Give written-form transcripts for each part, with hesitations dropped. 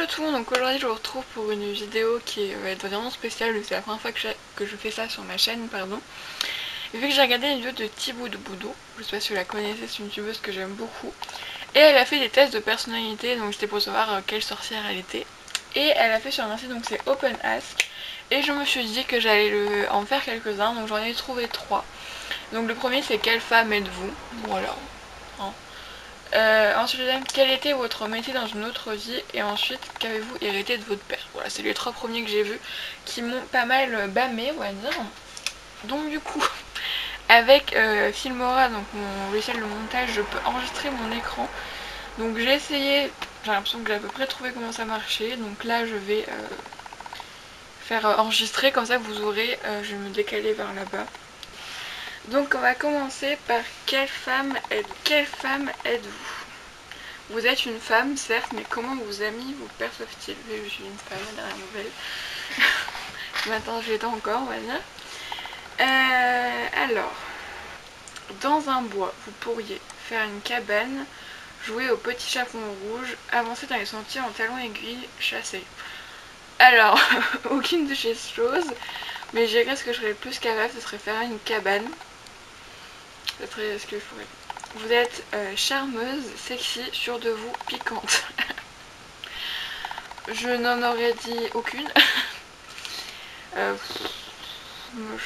Hello tout le monde, donc aujourd'hui je vous retrouve pour une vidéo qui va être vraiment spéciale, c'est la première fois que je fais ça sur ma chaîne, pardon. Et vu que j'ai regardé une vidéo de Thibaut de Boudou, je sais pas si vous la connaissez, c'est une youtubeuse que j'aime beaucoup. Et elle a fait des tests de personnalité, donc c'était pour savoir quelle sorcière elle était. Et elle a fait sur un site, donc c'est Open Ask. Et je me suis dit que j'allais en faire quelques-uns, donc j'en ai trouvé 3. Donc le premier c'est quelle femme êtes-vous? Voilà. Hein. Ensuite, quel était votre métier dans une autre vie? Et ensuite, qu'avez-vous hérité de votre père? Voilà, c'est les 3 premiers que j'ai vus qui m'ont pas mal bâmé, on va dire. Donc du coup, avec Filmora, donc mon logiciel de montage, je peux enregistrer mon écran. Donc j'ai essayé, j'ai l'impression que j'ai à peu près trouvé comment ça marchait. Donc là, je vais faire enregistrer, comme ça vous aurez, je vais me décaler vers là-bas. Donc on va commencer par quelle femme êtes-vous? Vous êtes une femme, certes, mais comment vos amis vous perçoivent-ils? Je suis une femme, dernière nouvelle. Maintenant, je l'étends encore, on va dire. Alors, dans un bois, vous pourriez faire une cabane, jouer au petit chaperon rouge, avancer dans les sentiers en talons aiguilles, chasser. Alors, aucune de ces choses, mais je dirais ce que je serais le plus capable, ce serait faire une cabane. Ce serait ce que je pourrais. Vous êtes charmeuse, sexy, sûre de vous, piquante. Je n'en aurais dit aucune. Je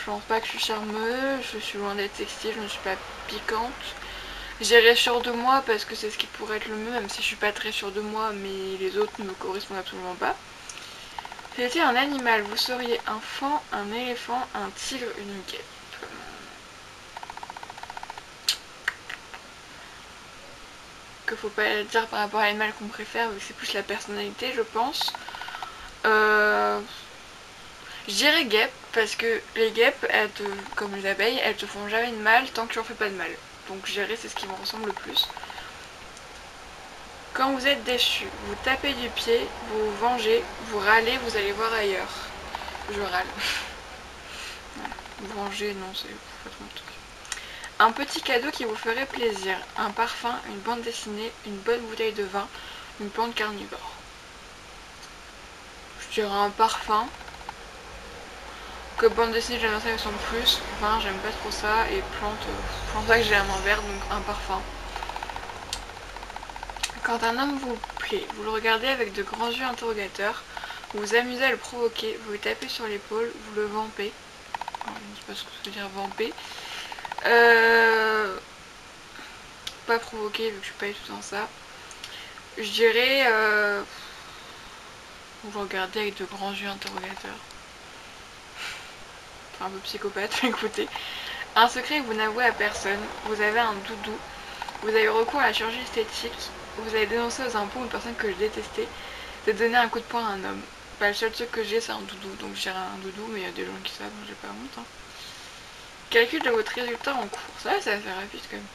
pense pas que je suis charmeuse, je suis loin d'être sexy, je ne suis pas piquante. J'irais sûre de moi parce que c'est ce qui pourrait être le mieux, même si je suis pas très sûre de moi, mais les autres ne me correspondent absolument pas. Si c'était un animal, vous seriez un faon, un éléphant, un tigre, une guêpe. Que faut pas dire par rapport à l'animal qu'on préfère, c'est plus la personnalité, je pense. Je dirais guêpe, parce que les guêpes, comme les abeilles, elles te font jamais de mal tant que tu en fais pas de mal. Donc je dirais c'est ce qui me ressemble le plus. Quand vous êtes déçu, vous tapez du pied, vous vous vengez, vous râlez, vous allez voir ailleurs. Je râle. Vous venger, non, c'est pas trop mon truc. Un petit cadeau qui vous ferait plaisir. Un parfum, une bande dessinée, une bonne bouteille de vin, une plante carnivore. Je dirais un parfum. Que bande dessinée, j'aime bien ça, ils sont plus. Vin, j'aime pas trop ça. Et plante, je pense pas que j'ai la main verte, donc un parfum. Quand un homme vous plaît, vous le regardez avec de grands yeux interrogateurs, vous vous amusez à le provoquer, vous le tapez sur l'épaule, vous le vampez. Je ne sais pas ce que ça veut dire vamper. Pas provoquer vu que je suis pas du tout dans ça. Je dirais vous le regardez avec de grands yeux interrogateurs. Enfin, un peu psychopathe, écoutez. Un secret que vous n'avouez à personne, vous avez un doudou, vous avez recours à la chirurgie esthétique, vous avez dénoncé aux impôts une personne que je détestais, c'est donner un coup de poing à un homme. Bah, le seul truc que j'ai c'est un doudou, donc je dirais un doudou, mais il y a des gens qui savent, donc j'ai pas honte. Hein. Calcul de votre résultat en cours, ça va faire rapide quand même.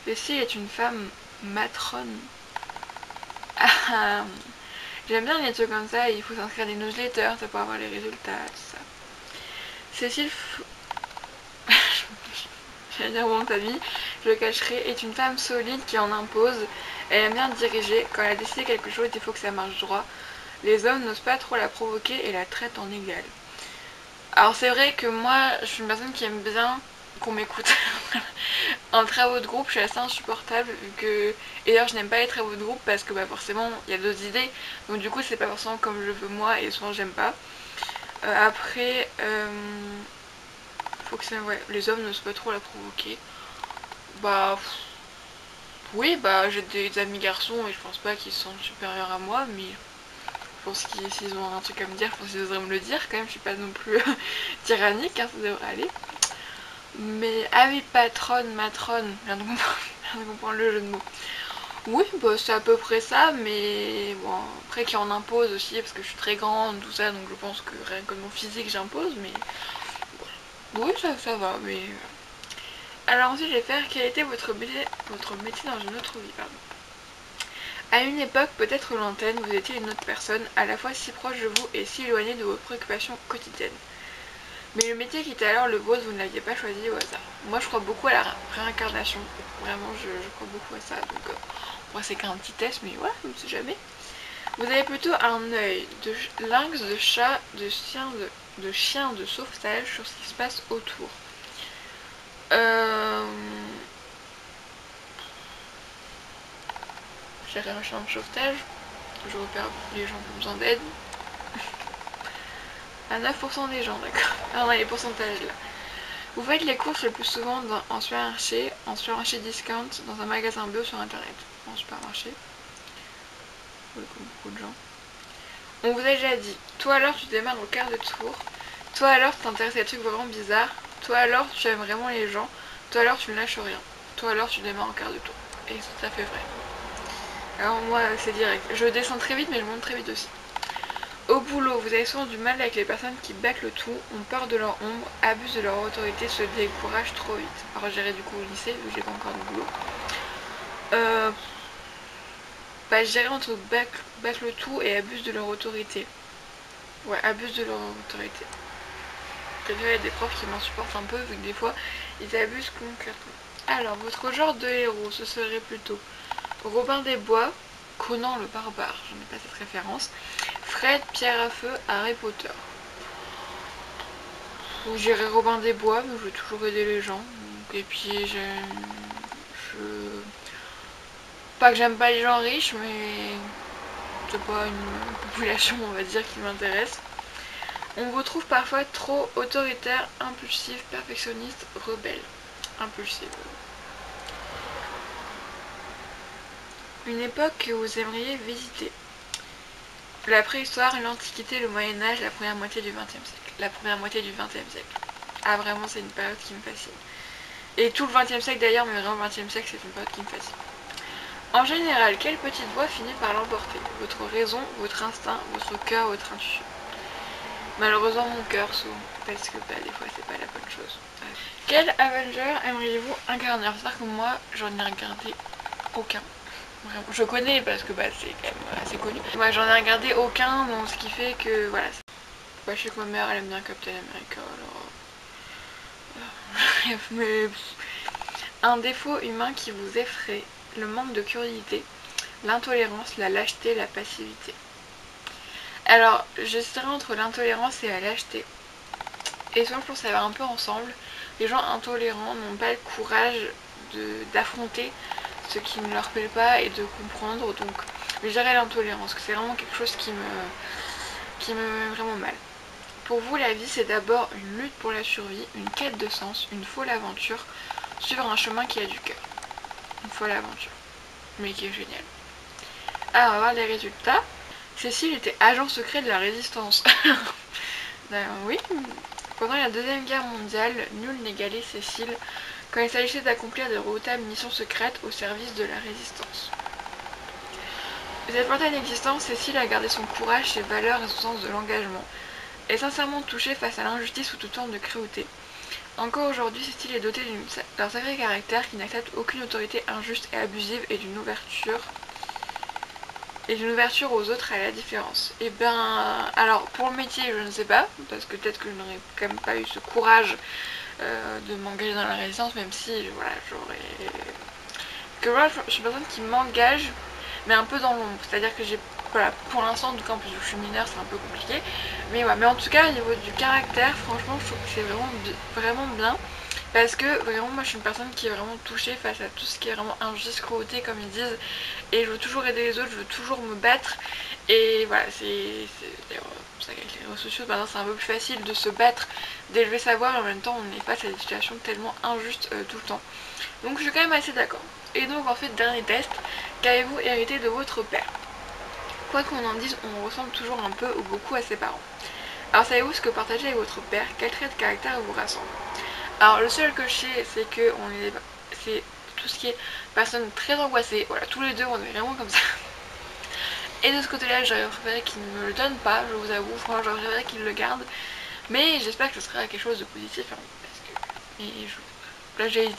Cécile est une femme matrone. Ah, j'aime bien les trucs comme ça, il faut s'inscrire à des newsletters, ça pour avoir les résultats, tout ça. Cécile, j'allais dire mon ami, je le cacherai, est une femme solide qui en impose. Elle aime bien diriger, quand elle a décidé quelque chose, il faut que ça marche droit. Les hommes n'osent pas trop la provoquer et la traitent en égal. Alors c'est vrai que moi, je suis une personne qui aime bien qu'on m'écoute. En travaux de groupe, je suis assez insupportable vu que... Et d'ailleurs, je n'aime pas les travaux de groupe parce que bah, forcément, il y a d'autres idées. Donc du coup, c'est pas forcément comme je veux moi et souvent, j'aime pas. Après, faut que ça... Ouais, les hommes n'osent pas trop la provoquer. Bah... Oui, bah j'ai des amis garçons et je pense pas qu'ils sont supérieurs à moi, mais... Je pense qu'ils s'ils ont un truc à me dire, je pense qu'ils devraient me le dire quand même, je suis pas non plus tyrannique, hein, ça devrait aller. Mais ah oui, patronne, matrone, je viens de comprendre le jeu de mots. Oui, bah c'est à peu près ça, mais bon, après qui en impose aussi, parce que je suis très grande, tout ça, donc je pense que rien que mon physique j'impose, mais voilà. Oui, ça va, mais... Alors ensuite, je vais faire quel était votre métier dans une autre vie, pardon. À une époque peut-être lointaine, vous étiez une autre personne, à la fois si proche de vous et si éloignée de vos préoccupations quotidiennes. Mais le métier qui était alors le vôtre, vous ne l'aviez pas choisi au hasard. Moi je crois beaucoup à la réincarnation, vraiment je crois beaucoup à ça, donc moi c'est qu'un petit test, mais voilà, je ne sais jamais. Vous avez plutôt un œil de lynx, de chat, de chien de sauvetage sur ce qui se passe autour. J'irai un chien de sauvetage. Je repère les gens qui ont besoin d'aide. À 9% des gens, d'accord. Ah, on a les pourcentages là. Vous faites les courses le plus souvent en supermarché discount, dans un magasin bio sur internet. En supermarché. Comme beaucoup de gens. On vous a déjà dit, toi alors tu démarres au quart de tour, toi alors tu t'intéresses à des trucs vraiment bizarres, toi alors tu aimes vraiment les gens, toi alors tu ne lâches rien, toi alors tu démarres au quart de tour. Et c'est tout à fait vrai. Alors moi c'est direct, je descends très vite mais je monte très vite aussi. Au boulot, vous avez souvent du mal avec les personnes qui bâclent le tout, ont peur de leur ombre, abusent de leur autorité, se découragent trop vite. Alors j'irai du coup au lycée vu que j'ai pas encore de boulot. Je dirais entre bâclent le tout et abusent de leur autorité. Ouais, abusent de leur autorité. Il y a des profs qui m'en supportent un peu vu que des fois ils abusent concrètement. Alors, votre genre de héros, ce serait plutôt Robin des Bois, Conan le barbare, j'en ai pas cette référence, Fred, Pierre à feu, Harry Potter. Ou j'irais Robin des Bois, mais je veux toujours aider les gens. Et puis pas que j'aime pas les gens riches, mais c'est pas une population, on va dire, qui m'intéresse. On vous trouve parfois trop autoritaire, impulsif, perfectionniste, rebelle. Impulsif. Une époque que vous aimeriez visiter. La préhistoire, l'Antiquité, le Moyen-Âge, la première moitié du XXe siècle. La première moitié du XXe siècle. Ah vraiment, c'est une période qui me fascine. Et tout le XXe siècle d'ailleurs, mais vraiment le XXe siècle, c'est une période qui me fascine. En général, quelle petite voix finit par l'emporter? Votre raison, votre instinct, votre cœur, votre intuition? Malheureusement mon cœur souvent, parce que des fois c'est pas la bonne chose. Quel Avenger aimeriez-vous incarner? C'est-à-dire que moi j'en ai regardé aucun. Vraiment. Je connais parce que c'est quand même assez connu. Moi j'en ai regardé aucun, donc ce qui fait que voilà. Je sais que ma mère elle aime bien Captain America alors. Mais un défaut humain qui vous effraie, le manque de curiosité, l'intolérance, la lâcheté, la passivité. Alors, je serais entre l'intolérance et la lâcheté. Et souvent, je pense que ça va un peu ensemble. Les gens intolérants n'ont pas le courage d'affronter ce qui ne leur plaît pas et de comprendre. Donc, je dirais l'intolérance, que c'est vraiment quelque chose qui me met vraiment mal. Pour vous, la vie, c'est d'abord une lutte pour la survie, une quête de sens, une folle aventure, suivre un chemin qui a du cœur. Une folle aventure, mais qui est géniale. Alors, on va voir les résultats. Cécile était agent secret de la résistance. Oui, pendant la Deuxième Guerre mondiale, nul n'égalait Cécile quand il s'agissait d'accomplir de redoutables missions secrètes au service de la résistance. Cette lointaine existence, Cécile a gardé son courage, ses valeurs et son sens de l'engagement. Elle est sincèrement touchée face à l'injustice ou toute forme de cruauté. Encore aujourd'hui, Cécile est dotée d'un sacré caractère qui n'accepte aucune autorité injuste et abusive et d'une ouverture aux autres à la différence. Et ben, alors pour le métier, je ne sais pas, parce que peut-être que je n'aurais quand même pas eu ce courage de m'engager dans la résistance, même si, voilà, j'aurais... Que voilà, je suis une personne qui m'engage, mais un peu dans l'ombre. C'est-à-dire que j'ai, voilà, pour l'instant, en tout cas, en plus je suis mineure, c'est un peu compliqué. Mais ouais, mais en tout cas, au niveau du caractère, franchement, je trouve que c'est vraiment bien. Parce que vraiment moi je suis une personne qui est vraiment touchée face à tout ce qui est vraiment injustice, cruauté comme ils disent. Et je veux toujours aider les autres, je veux toujours me battre. Et voilà, c'est pour ça qu'avec les réseaux sociaux maintenant c'est un peu plus facile de se battre, d'élever sa voix, mais en même temps on est face à des situations tellement injustes tout le temps. Donc je suis quand même assez d'accord. Et donc en fait, dernier test, qu'avez-vous hérité de votre père? Quoi qu'on en dise, on ressemble toujours un peu ou beaucoup à ses parents. Alors savez-vous ce que partagez avec votre père? Quel trait de caractère vous rassemble? Alors le seul que je sais, c'est que c'est tout ce qui est personne très angoissée. Voilà, tous les deux on est vraiment comme ça. Et de ce côté-là, j'aurais préféré qu'il ne me le donne pas, je vous avoue. Franchement, j'aurais préféré qu'il le garde. Mais j'espère que ce sera quelque chose de positif. Hein, parce que... Là j'ai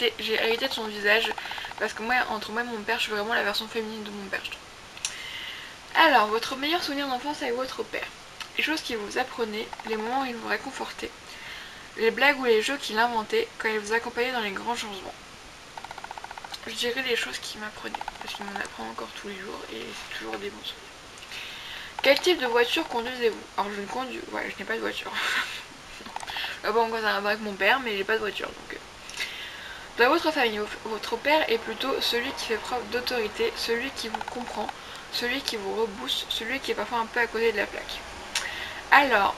hérité de son visage. Parce que moi, entre moi et mon père, je suis vraiment la version féminine de mon père, je trouve. Alors, votre meilleur souvenir d'enfance avec votre père. Les choses qu'il vous apprenait, les moments où il vous réconfortait, les blagues ou les jeux qu'il inventait quand il vous accompagnait dans les grands changements. Je dirais les choses qu'il m'apprenait, parce qu'il m'en apprend encore tous les jours et c'est toujours des bons souvenirs. Quel type de voiture conduisez-vous? Alors je ne conduis, ouais, je n'ai pas de voiture. Bon, ça n'a rien avec mon père, mais j'ai pas de voiture donc. Dans votre famille, votre père est plutôt celui qui fait preuve d'autorité, celui qui vous comprend, celui qui vous rebooste, celui qui est parfois un peu à côté de la plaque. Alors,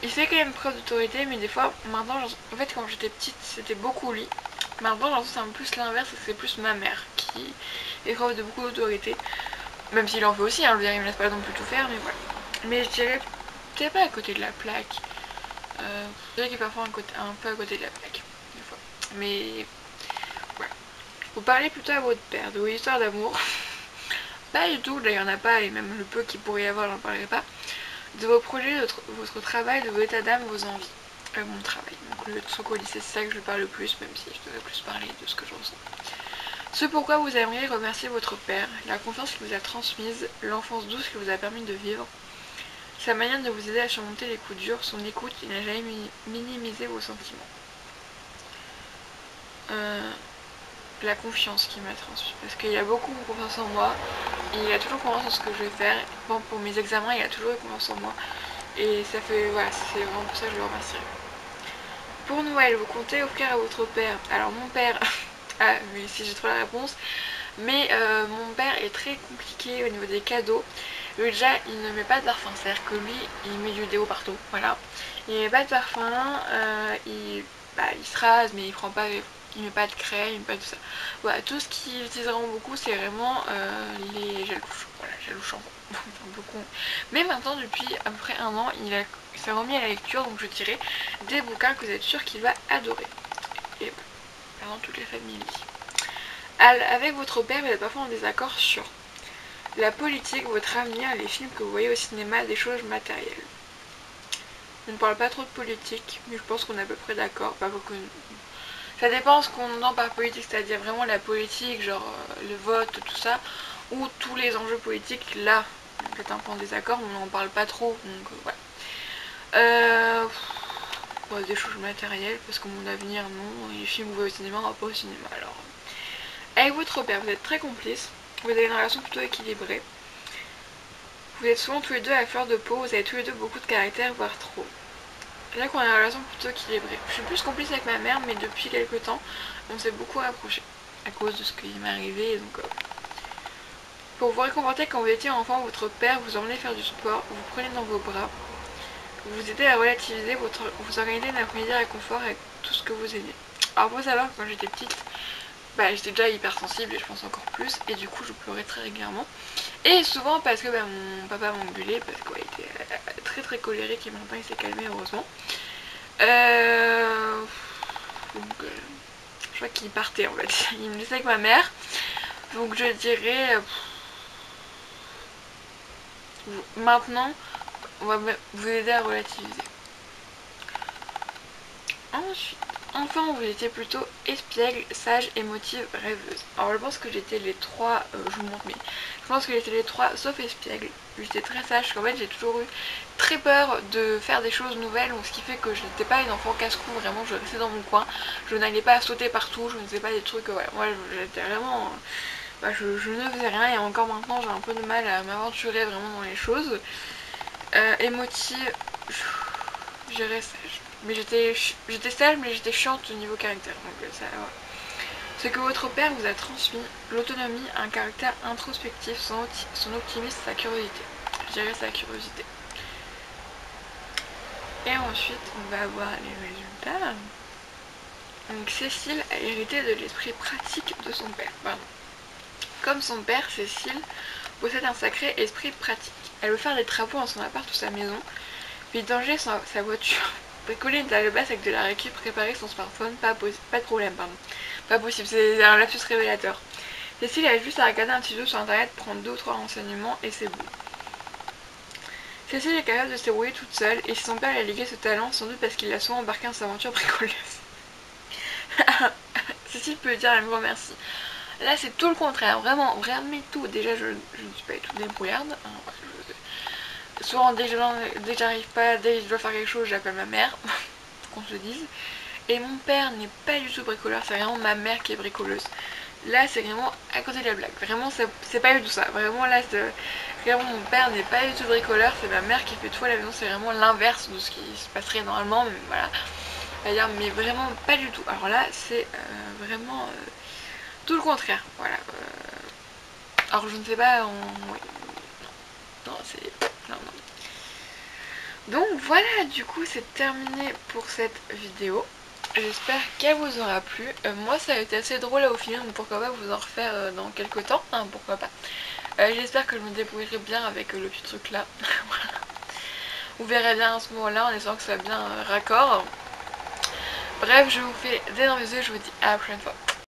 il fait quand même preuve d'autorité, mais des fois, maintenant, en fait, quand j'étais petite, c'était beaucoup lui. Maintenant, j'ai l'impression que c'est un peu plus l'inverse, c'est plus ma mère qui fait preuve de beaucoup d'autorité. Même s'il en fait aussi, hein, je veux dire, il me laisse pas non plus tout faire, mais voilà. Mais je dirais peut-être pas à côté de la plaque. Je dirais qu'il est parfois un peu à côté de la plaque, des fois. Mais voilà. Vous parlez plutôt à votre père de vos histoires d'amour. Pas du tout, là il n'y en a pas, et même le peu qu'il pourrait y avoir, j'en parlerai pas. De vos projets, de votre travail, de vos états d'âme, vos envies. Mon travail. Donc le truc au lycée, c'est ça que je parle le plus, même si je devrais plus parler de ce que je ressens. Ce pourquoi vous aimeriez remercier votre père, la confiance qu'il vous a transmise, l'enfance douce qu'il vous a permis de vivre, sa manière de vous aider à surmonter les coups durs, son écoute, il n'a jamais minimisé vos sentiments. La confiance qu'il m'a transmise, parce qu'il a beaucoup confiance en moi, il a toujours confiance en ce que je vais faire. Bon, pour mes examens, il a toujours eu confiance en moi, et ça fait, voilà, c'est vraiment pour ça que je le remercierai. Pour Noël, vous comptez offrir à votre père, alors mon père, ah mais si j'ai trop la réponse, mais mon père est très compliqué au niveau des cadeaux. Lui déjà il ne met pas de parfum, c'est-à-dire que lui il met du déo partout, voilà. Il met pas de parfum, il se rase mais il met pas de crème, il met pas de tout ça. Voilà, tout ce qu'il utilise vraiment beaucoup c'est vraiment les gels douche, voilà, gel douche shampoing. Mais maintenant depuis à peu près un an il s'est remis à la lecture, donc je dirais des bouquins que vous êtes sûr qu'il va adorer. Et voilà, dans toutes les familles. Avec votre père, vous êtes parfois en désaccord sur la politique, votre avenir, les films que vous voyez au cinéma, des choses matérielles. On ne parle pas trop de politique, mais je pense qu'on est à peu près d'accord. Ça dépend ce qu'on entend par politique, c'est-à-dire vraiment la politique, genre le vote, tout ça, ou tous les enjeux politiques, là, peut-être un point de désaccord, mais on n'en parle pas trop, donc voilà. Des choses matérielles, parce que mon avenir, non, et les films que vous voyez au cinéma, on va pas au cinéma, alors. Avec votre père, vous êtes très complices, vous avez une relation plutôt équilibrée. Vous êtes souvent tous les deux à fleur de peau, vous avez tous les deux beaucoup de caractère, voire trop. Là qu'on a une relation plutôt équilibrée. Je suis plus complice avec ma mère, mais depuis quelques temps, on s'est beaucoup rapprochés. À cause de ce qui m'est arrivé, donc... Pour vous réconforter quand vous étiez enfant, votre père vous emmenait faire du sport, vous prenez dans vos bras, vous aidez à relativiser, vous organisez un après-midi réconfort avec tout ce que vous aimez. Alors faut savoir que quand j'étais petite, j'étais déjà hyper sensible et je pense encore plus, et du coup je pleurais très régulièrement. Et souvent parce que mon papa m'engueulait, parce qu'il était très très colérique et maintenant il s'est calmé heureusement. Je crois qu'il partait en fait, il me laissait avec ma mère. Donc je dirais... maintenant, on va vous aider à relativiser. Ensuite, enfin vous étiez plutôt espiègle, sage, émotive, rêveuse. Alors je pense que j'étais les trois, je vous montre, mais je pense que j'étais les trois sauf espiègle. J'étais très sage, parce qu'en fait j'ai toujours eu très peur de faire des choses nouvelles, donc ce qui fait que je n'étais pas une enfant casse-cou, vraiment je restais dans mon coin, je n'allais pas sauter partout, je ne faisais pas des trucs, voilà, moi j'étais vraiment... je ne faisais rien et encore maintenant j'ai un peu de mal à m'aventurer vraiment dans les choses. Émotive, je dirais sage. Mais j'étais sage, mais j'étais chiante au niveau caractère. Donc ça, voilà. Ce que votre père vous a transmis, l'autonomie, un caractère introspectif, son optimisme, sa curiosité. Je dirais sa curiosité. Et ensuite, on va avoir les résultats. Donc Cécile a hérité de l'esprit pratique de son père. Pardon. Comme son père, Cécile possède un sacré esprit pratique. Elle veut faire des travaux dans son appart ou sa maison, puis danger sa voiture. Bricoler une table basse avec de la récup, préparer son smartphone, pas de problème, pardon. Pas possible, c'est un lapsus révélateur. Cécile a juste à regarder un petit vidéo sur internet, prendre 2 ou 3 renseignements et c'est bon. Cécile est capable de se débrouiller toute seule et si son père lui a légué ce talent, sans doute parce qu'il l'a souvent embarqué dans sa aventure bricoleuse. Cécile peut lui dire un grand merci. Là c'est tout le contraire, vraiment, vraiment tout. Déjà je ne suis pas du tout débrouillarde. Souvent dès que j'arrive pas, dès que je dois faire quelque chose, j'appelle ma mère, qu'on se dise. Et mon père n'est pas du tout bricoleur, c'est vraiment ma mère qui est bricoleuse. Là c'est vraiment à côté de la blague, vraiment c'est pas du tout ça, vraiment là vraiment mon père n'est pas du tout bricoleur, c'est ma mère qui fait tout à la maison, c'est vraiment l'inverse de ce qui se passerait normalement, mais voilà, c'est-à-dire mais vraiment pas du tout. Alors là c'est vraiment tout le contraire, voilà. Alors je ne sais pas, oui, non c'est... non, non. Donc voilà, du coup c'est terminé pour cette vidéo. J'espère qu'elle vous aura plu. Moi ça a été assez drôle au film, donc pourquoi pas vous en refaire dans quelques temps, hein, pourquoi pas. J'espère que je me débrouillerai bien avec le petit truc là. Voilà. Vous verrez bien à ce moment là en espérant que ça soit bien raccord. Bref, je vous fais d'énormes bisous et je vous dis à la prochaine fois.